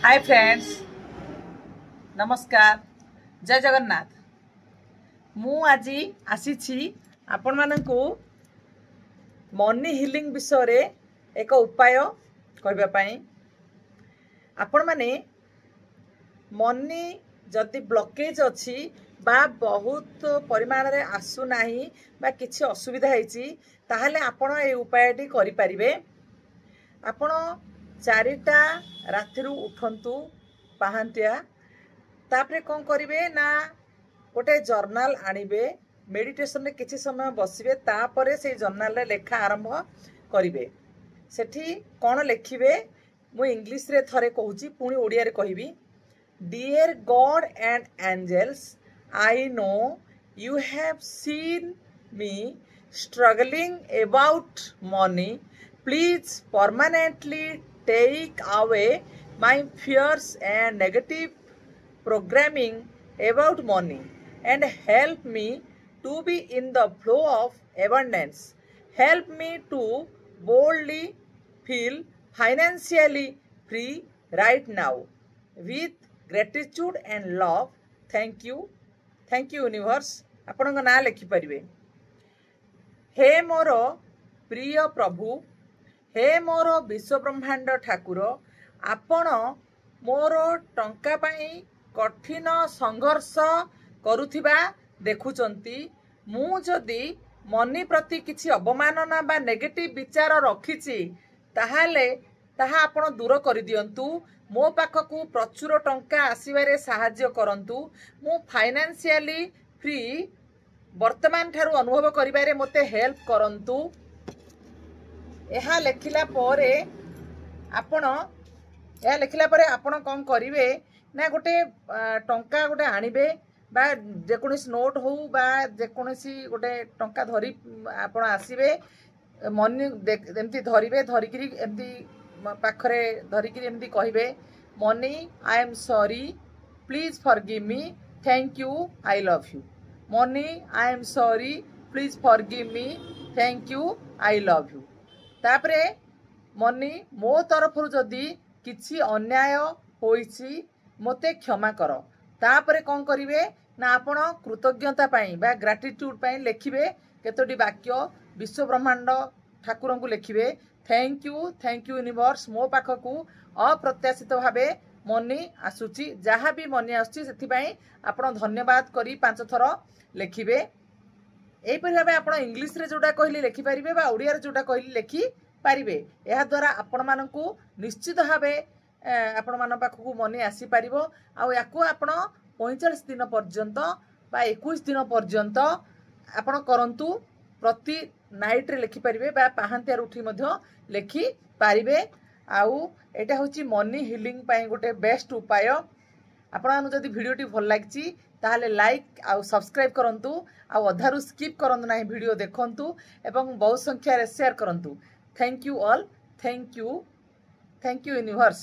Hi friends, नमस्कार, जय जगन्नाथ। मु आज आसी आपण मानकु मनी हिलिंग विषय रे एक उपाय कहबा पई। आपण माने मनी जदि ब्लॉकेज अछि बा बहुत परिमाण रे आसु नाही बा किछि असुविधा हैछि ताहले आपण ए उपायटी करि परिबे। आपण 4टा रातिरु उठंतु पाहांतिया, तापरे कौन करिवे ना गोटे जर्नाल आनिबे, मेडिटेशन रे किछि समय बसिबे, तापरे से जर्नाल रे लेखा आरंभ करिवे। सेठी कौन लेखिबे मु इंग्लिश रे थरे कहूची पुणी ओडिया रे कहिबी। Dear God and angels, I know you have seen me struggling about money. Please permanently take away my fears and negative programming about money and help me to be in the flow of abundance. Help me to boldly feel financially free right now. With gratitude and love, thank you. Thank you universe. आपन ना लिखि परिवे। हे मोर प्रिय प्रभु, हे मोर विश्व ब्रह्मांड ठाकुर, आपण मोर टंका पाई कठिन संघर्ष करुथिबा देखुचंती। मु जदि मनी प्रति किछि अवमानना बा नेगेटिव विचार रखिछि ताहाले ताहा आपण दूर करि दियंतु। मो पाखकु प्रचुर टंका आसीबारे सहाय्य करंतु। मु फाइनेंशियली फ्री वर्तमान ठारू अनुभव करिबारे मते हेल्प करंतु। एहा लेखिला परे आपण कौन करिवे ना गोटे टंका गोटे आनिबे बा जेकोनिस नोट हो बा जेकोनिस गोटे टंका धरी आपण आसीबे। मनी एमती धरिबे, धरिकिरी एमती पाखरे धरिकिरी एमती कहिबे, money I am sorry, please forgive me, thank you, I love you. Money I am sorry, please forgive me, thank you, I love you. तापरे मनी मो तरफ जदि किछि अन्याय होइछि मते क्षमा कर। तापरे कौन करिवे ना आपण कृतज्ञता पाई बा ग्रेटिट्यूड पाई लेखिबे केतोटी वाक्य विश्व ब्रह्मांड ठाकुर को लेखिबे। थैंक यू यूनिवर्स, मो पाखकु अप्रत्याशित भावे मनी आसुची, जहाँ भी मनी आसुची सेथि पाई आपण धन्यवाद करी 5 थर लेखिबे। एहिपरि भावे आपण इंग्लिश रे जोटा कहली लेखि पारिबे बा ओडिया रे जोटा कहली लेखि पारिबे। एहा द्वारा आपण मानकु निश्चित भावे आपण मान पाखकु मनी आसी पारिबो। आ याकु आपण 45 दिन पर्यंत बा 21 दिन पर्यंत आपण करंतु। प्रति नाइट रे लेखि पारिबे बा पाहांतिया उठी मध्य लेखि पारिबे। आउ एटा होची मनी हिलिंग पाई गोटे बेस्ट उपाय। आपण जदि वीडियोटी भल लागिची ताहले लाइक आउ सब्सक्राइब करंतु। आउ अधारु स्किप करंतु नाही, वीडियो देखंतु एवं बहुत संख्या रे शेयर करंतु। Thank you all, thank you universe.